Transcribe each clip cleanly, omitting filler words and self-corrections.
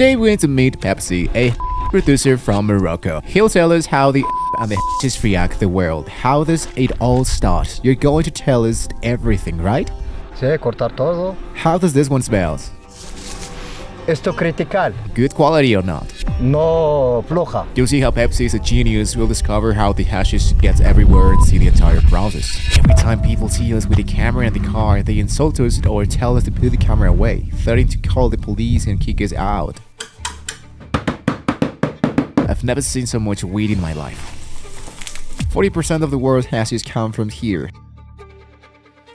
Today we're going to meet Pepsi, a producer from Morocco. He'll tell us how the and the just react the world. How does it all start? You're going to tell us everything, right? Sí, cortar todo. How does this one smell? Esto critical. Good quality or not? No floja. You'll see how Pepsi is a genius. We'll discover how the hashish gets everywhere and see the entire process. Every time people see us with a camera in the car, they insult us or tell us to put the camera away, threatening to call the police and kick us out. I've never seen so much weed in my life. 40% of the world's hashish come from here.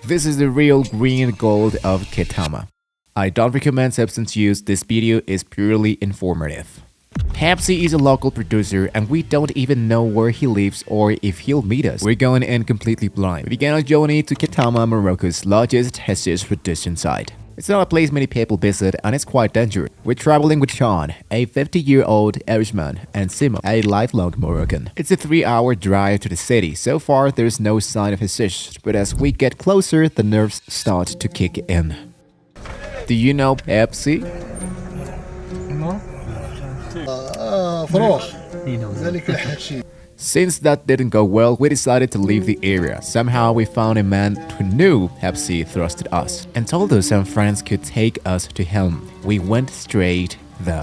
This is the real green gold of Ketama. I don't recommend substance use. This video is purely informative. Pepsi is a local producer and we don't even know where he lives or if he'll meet us. We're going in completely blind. We began our journey to Ketama, Morocco's largest hashish production site. It's not a place many people visit and it's quite dangerous. We're traveling with Sean, a 50-year-old Irishman, and Simo, a lifelong Moroccan. It's a 3-hour drive to the city. So far, there's no sign of hashish, but as we get closer, the nerves start to kick in. Do you know Pepsi? No. Since that didn't go well, we decided to leave the area. Somehow we found a man who knew Pepsi trusted us and told us some friends could take us to him. We went straight there.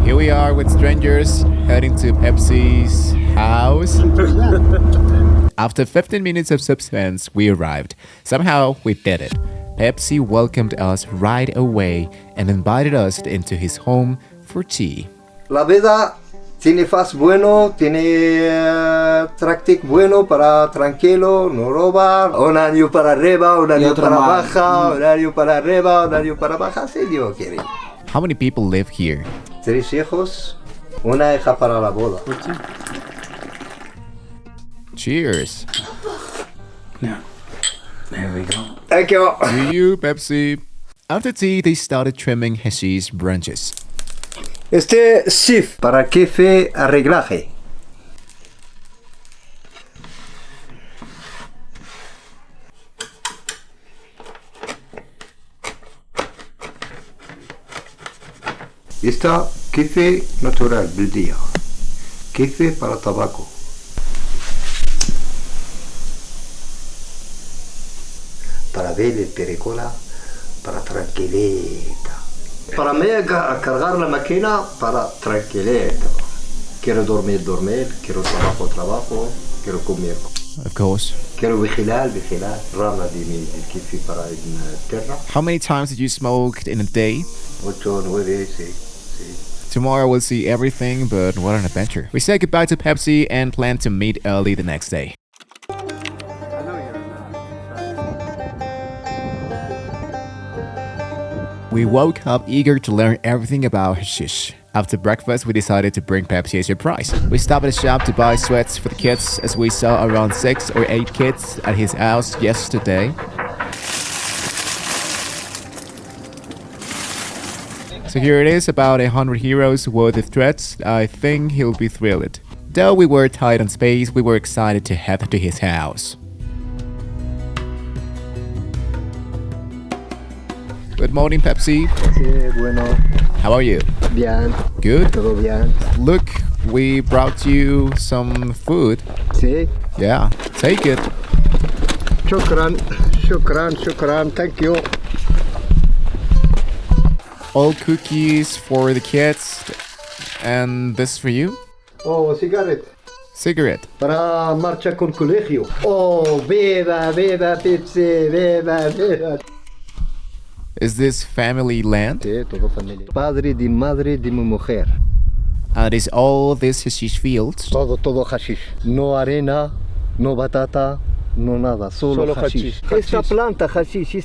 Here we are with strangers heading to Pepsi's house. After 15 minutes of suspense, we arrived. Somehow we did it. Pepsi welcomed us right away and invited us into his home for tea. La vida tiene faz bueno, tiene tractic bueno para tranquilo, no robar. Un año para arriba, un año para baja, un año para arriba, un año para baja, si Dios quiere. How many people live here? 3 hijos, una hija para la boda. Cheers. Yeah. There we go. Thank you. To you, Pepsi. After tea, they started trimming hashish branches. Este sif para jefe arreglaje. Esta jefe natural del día. Jefe para tabaco. Para ver el pericola, para tranquilita. Para mí cargar la máquina para tranquilita. Quiero dormir, quiero trabajo, quiero comer. Of course. Quiero vigilar, rama de mi jefe para en tierra. How many times did you smoke in a day? 8, 9, sí. Tomorrow we'll see everything, but what an adventure. We say goodbye to Pepsi and plan to meet early the next day. We woke up eager to learn everything about hashish. After breakfast, we decided to bring Pepsi a surprise. We stopped at a shop to buy sweats for the kids, as we saw around 6 or 8 kids at his house yesterday. So here it is, about 100 heroes worth of threads. I think he'll be thrilled. Though we were tight on space, we were excited to head to his house. Good morning, Pepsi. Sí, bueno. How are you? Bien. Good? Todo bien. Look, we brought you some food. Sí. Yeah, take it. Shukran. Thank you. All cookies for the kids. And this for you? Oh, cigarette. Cigarette. Para marcha con colegio. Oh, viva Pepsi, viva. Is this family land? Sí, todo familia. Padre de madre de mi mujer. And is all this hashish fields? Todo hashish. No arena, no batata, no nada. Solo hashish. Esta planta hashish.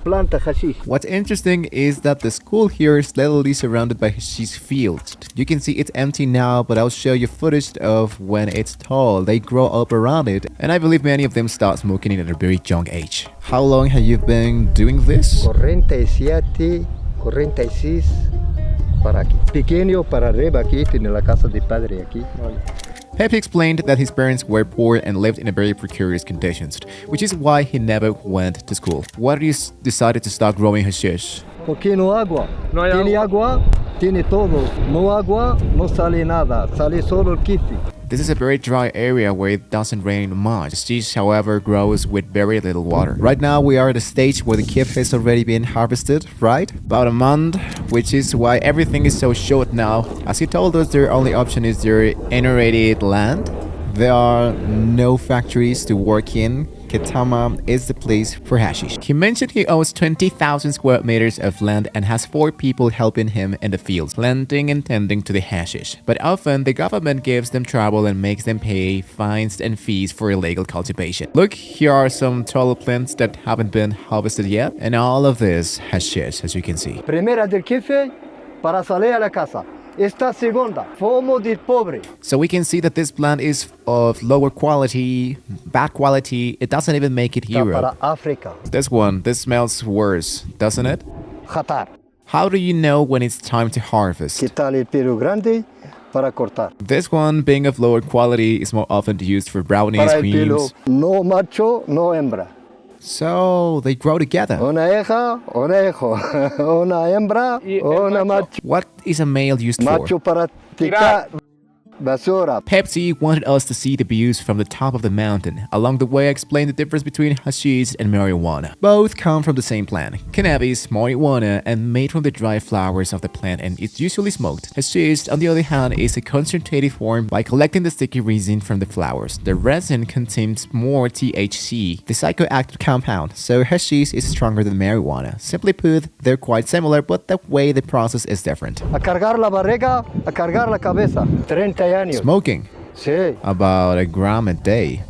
Planta hashish. What's interesting is that the school here is literally surrounded by hashish fields. You can see it's empty now, but I'll show you footage of when it's tall. They grow up around it, and I believe many of them start smoking at a very young age. How long have you been doing this? 47, 46, para aquí. Pequeño para arriba aquí, tiene la casa de padre aquí. Pepe explained that his parents were poor and lived in a very precarious conditions, which is why he never went to school. Why did you decided to start growing hashish? Porque no agua. Tiene agua, tiene todo. No agua, no sale nada. Sale solo el kifi. This is a very dry area where it doesn't rain much. Hashish, however, grows with very little water. Right now, we are at a stage where the kiff has already been harvested, right? About a month, which is why everything is so short now. As he told us, their only option is their aerated land. There are no factories to work in. Ketama is the place for hashish. He mentioned he owns 20,000 square meters of land and has 4 people helping him in the fields, planting and tending to the hashish. But often, the government gives them trouble and makes them pay fines and fees for illegal cultivation. Look, here are some tall plants that haven't been harvested yet, and all of this hashish, as you can see. Primera del kifi para salir a la casa. Esta segunda, fomo del pobre. So we can see that this plant is of lower quality, bad quality. It doesn't even make it Para Europe. África. This smells worse, doesn't it? Jatar. How do you know when it's time to harvest? Quitar el pelo grande para cortar. This one, being of lower quality, is more often used for brownies, Para el pelo, creams. no macho, no hembra. So they grow together. Una hija, un hijo. Una hembra, una macho. What is a male used Macho for? para tirar basura. Pepsi wanted us to see the views from the top of the mountain. Along the way, I explained the difference between hashish and marijuana. Both come from the same plant. Cannabis, marijuana, and made from the dry flowers of the plant, and it's usually smoked. Hashish, on the other hand, is a concentrated form by collecting the sticky resin from the flowers. The resin contains more THC, the psychoactive compound, so hashish is stronger than marijuana. Simply put, they're quite similar, but the way the process is different. A cargar la barriga, a cargar la cabeza. 30 años. Smoking. Sí. About a gram a day.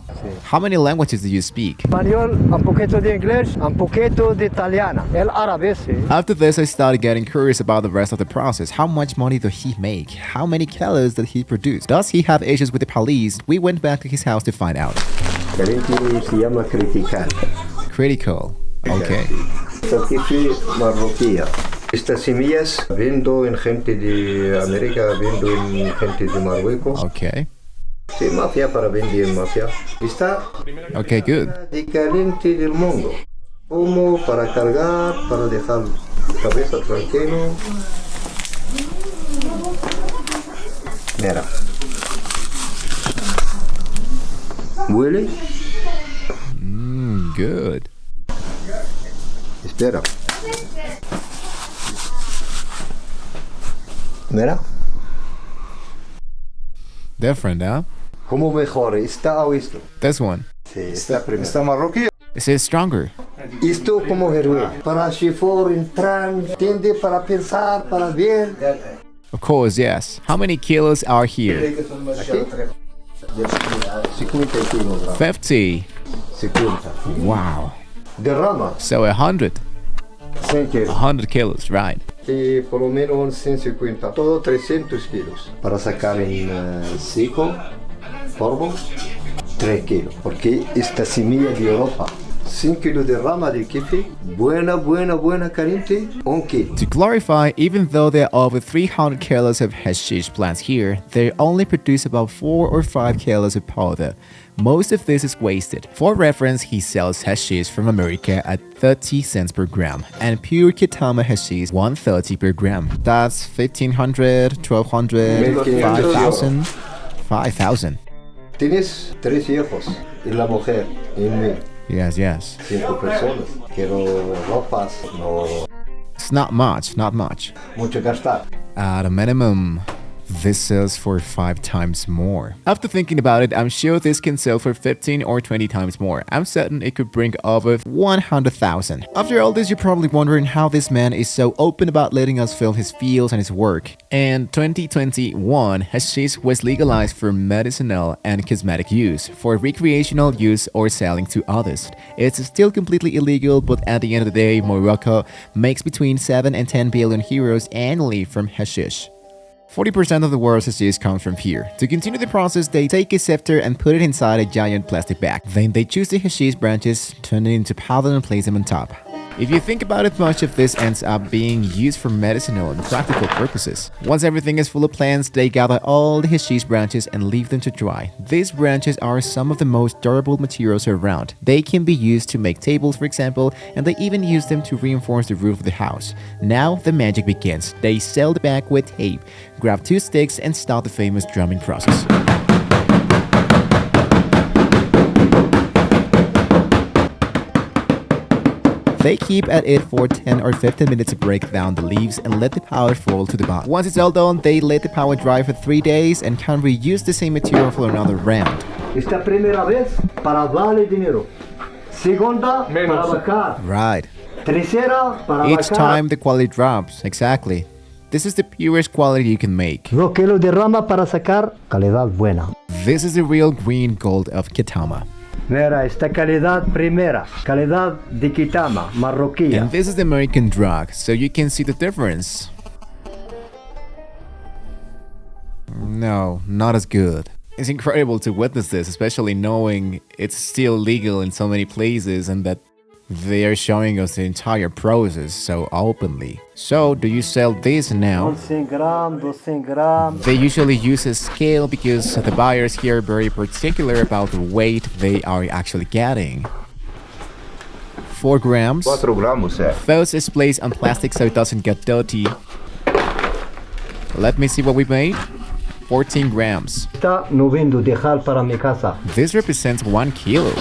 How many languages do you speak? Español, un poquito de inglés, un poquito de italiana. El árabe, sí. After this, I started getting curious about the rest of the process. How much money does he make? How many kilos did he produce? Does he have issues with the police? We went back to his house to find out. Caliente se llama criticar. Critical. Okay. Esta kifi marroquía. Estas semillas vendo en gente de América, vendo en gente de Marruecos. Okay. Sí, mafia para vender en mafia. Está Okay, good. de caliente del mundo. Como para cargar, para dejar cabeza tranquilo. Mira. Huele. Good. Espera. Mira. Different, huh? ¿Cómo mejor? ¿Esta o esto? This one. Sí, esta primera. Esta marroquí. Is it stronger? Esto como heroína. Para chifor, entrar, entiende, para pensar, para ver. Of course, yes. How many kilos are here? Aquí. 50 kilogramos. 50. 50. Wow. Derrama. So 100. 100 kilos. 100 kilos, right. Que por lo menos 150. Todo 300 kilos. Para sacar en seco, polvo, 3 kilos. Porque esta semilla de Europa. 5 kilos de rama de kifi. Buena, caliente. 1 kilo. To clarify, even though there are over 300 kilos of hashish plants here, they only produce about 4 or 5 kilos of powder. Most of this is wasted. For reference, he sells hashish from America at 30 cents per gram, and pure Ketama hashish 130 per gram. That's 1,500, 1,200, 5,000, 5,000. Tienes 3 hijos y la mujer y mí. Yes. 5 personas. Quiero ropas, no It's not much. mucho gastar. At a minimum, this sells for 5 times more. After thinking about it, I'm sure this can sell for 15 or 20 times more. I'm certain it could bring over 100,000. After all this, you're probably wondering how this man is so open about letting us film his fields and his work. In 2021, hashish was legalized for medicinal and cosmetic use, for recreational use or selling to others. It's still completely illegal, but at the end of the day, Morocco makes between 7 and 10 billion euros annually from hashish. 40% of the world's hashish comes from here. To continue the process, they take a sifter and put it inside a giant plastic bag. Then they choose the hashish branches, turn it into powder and place them on top. If you think about it, much of this ends up being used for medicinal and practical purposes. Once everything is full of plants, they gather all the hashish branches and leave them to dry. These branches are some of the most durable materials around. They can be used to make tables, for example, and they even use them to reinforce the roof of the house. Now the magic begins. They seal the bag with tape, grab 2 sticks, and start the famous drumming process. They keep at it for 10 or 15 minutes to break down the leaves and let the powder fall to the bottom. Once it's all done, they let the powder dry for 3 days and can reuse the same material for another round. Esta primera vez para darle dinero. Segunda para bajar. Right. Tercera para Each bajar. time the quality drops. Exactly. This is the purest quality you can make. 2 kilos de rama para sacar calidad buena. This is the real green gold of Ketama. Mira, esta calidad primera, calidad de Ketama, marroquí. And this is the American drug, so you can see the difference. No, not as good. It's incredible to witness this, especially knowing it's still legal in so many places and that they are showing us the entire process so openly. So, do you sell this now? 100 grams, 200 grams. They usually use a scale because the buyers here are very particular about the weight they are actually getting. 4 grams. 4 gramos, First is placed on plastic so it doesn't get dirty. Let me see what we made. 14 grams. Esta no vendo, dejar para mi casa. This represents 1 kilo.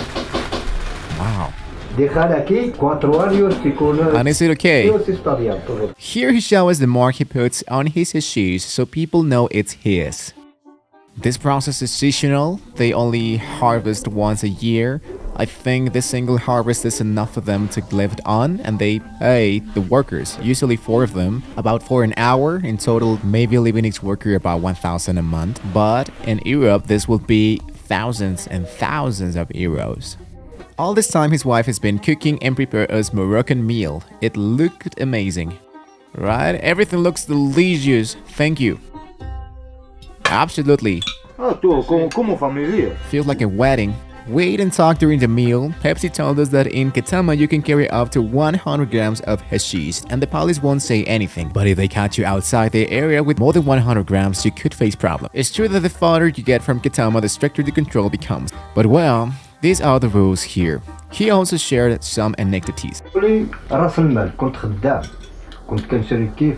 Wow. Dejar aquí 4 años y con... And is it okay? Dios está bien, todo. Here he shows the mark he puts on his hashish so people know it's his. This process is seasonal. They only harvest once a year. I think this single harvest is enough for them to live on, and they pay the workers, usually 4 of them, about 4 an hour. In total, maybe leaving each worker about 1,000 a month. But in Europe, this will be thousands and thousands of euros. All this time, his wife has been cooking and prepared us Moroccan meal. It looked amazing. Right? Everything looks delicious. Thank you. Absolutely. Como familia. Feels like a wedding. We ate and talked during the meal. Pepsi told us that in Ketama you can carry up to 100 grams of hashish and the police won't say anything. But if they catch you outside the area with more than 100 grams, you could face problems. It's true that the farther you get from Ketama, the stricter the control becomes. But well, these are the rules here. He also shared some anecdotes. راس المال كنت خدام كنت كنشري كيف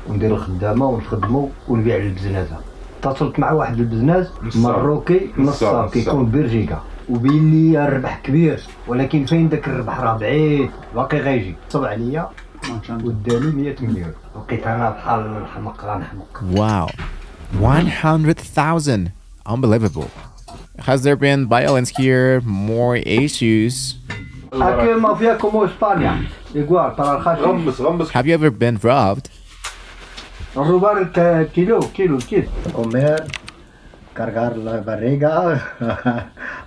وندير الخدامه ونخدمو ونبيع للبزنازه اتصلت مع واحد البزناز مروكي نصاب كيكون بلجيكا وبين لي الربح كبير ولكن فين داك الربح راه بعيد باقي غيجي صب عليا وداني 100 مليون بقيت انا بحال الحمق غنحمق. Wow, 100,000. Unbelievable. Has there been violence here? More issues? Aquí en mafia como España igual para el hashish. Have you ever been robbed? Robar kilo comer cargar la barriga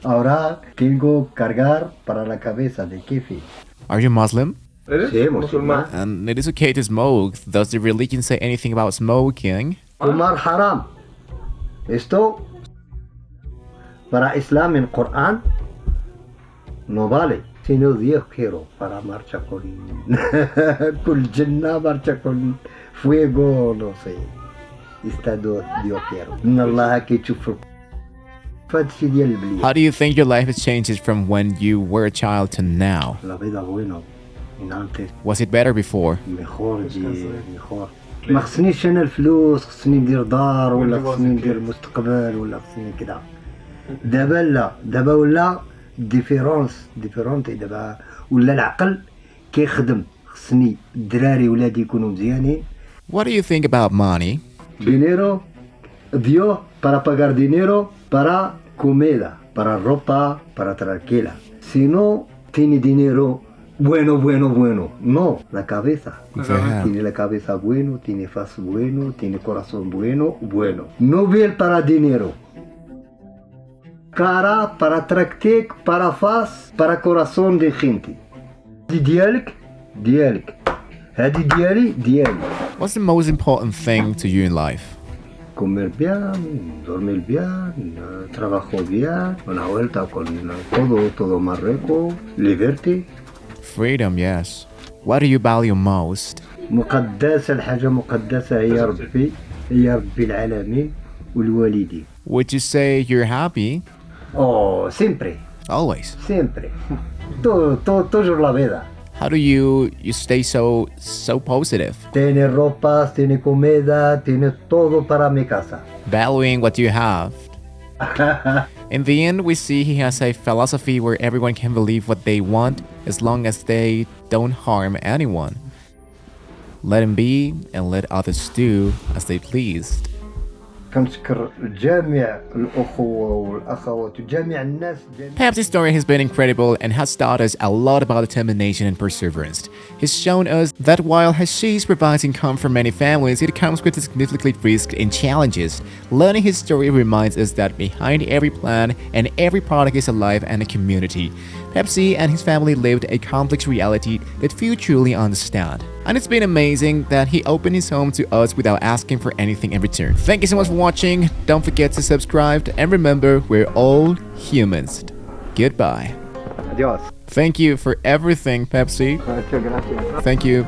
ahora tengo cargar para la cabeza de kifi. Are you Muslim? Sí, musulmán. And it is okay to smoke. Does the religion say anything about smoking? Fumar haram. Esto para Islam en Corán no vale. Sino Dios quiero para marcha con Jannah, marcha con fuego, no sé. Está Dios quiero. إن الله كي تشوف فادشي ديال البلية. How do you think your life has changed from when you were a child to now? La vida bueno. Antes Was it better before? mejor mejor. ما خصنيش انا الفلوس خصني ندير دار ولا خصني ندير مستقبل ولا خصني كذا. دابا لا دابا ولا ديفيرونتي دابا ولا العقل كيخدم خصني الدراري ولادي يكونوا مزيانين. What do you think about money? Dinero dio para pagar dinero para comida, para ropa, para tranquila. Si no tiene dinero bueno, no, la cabeza. Tiene la cabeza bueno, tiene faz bueno, tiene corazón bueno. No vive para dinero. Cara para tractic, para faz, para corazón de gente. ديالك هذه ديالي. What's the most important thing to you in life? Comer bien, dormir bien, trabajo bien, una vuelta con todo Marruecos, liberty. Freedom, yes. What do you value most? مقدسة الحاجة مقدسة هي ربي، هي ربي العالمين والوالدين. Would you say you're happy? Oh, siempre, Always. siempre. Toujours la vida. How do you stay so positive? Tiene ropas, tiene comida, tiene todo para mi casa. Valuing what you have. In the end, we see he has a philosophy where everyone can believe what they want as long as they don't harm anyone. Let him be and let others do as they pleased. كنشكر جميع الأخوة والأخوات وجميع الناس. Pepsi's story has been incredible and has taught us a lot about determination and perseverance. He's shown us that while Hashish provides income for many families, it comes with significant risks and challenges. Learning his story reminds us that behind every plan and every product is a life and a community. Pepsi and his family lived a complex reality that few truly understand. And it's been amazing that he opened his home to us without asking for anything in return. Thank you so much for watching. Don't forget to subscribe and remember, we're all humans. Goodbye. Adios. Thank you for everything, Pepsi. Muchas gracias. Thank you.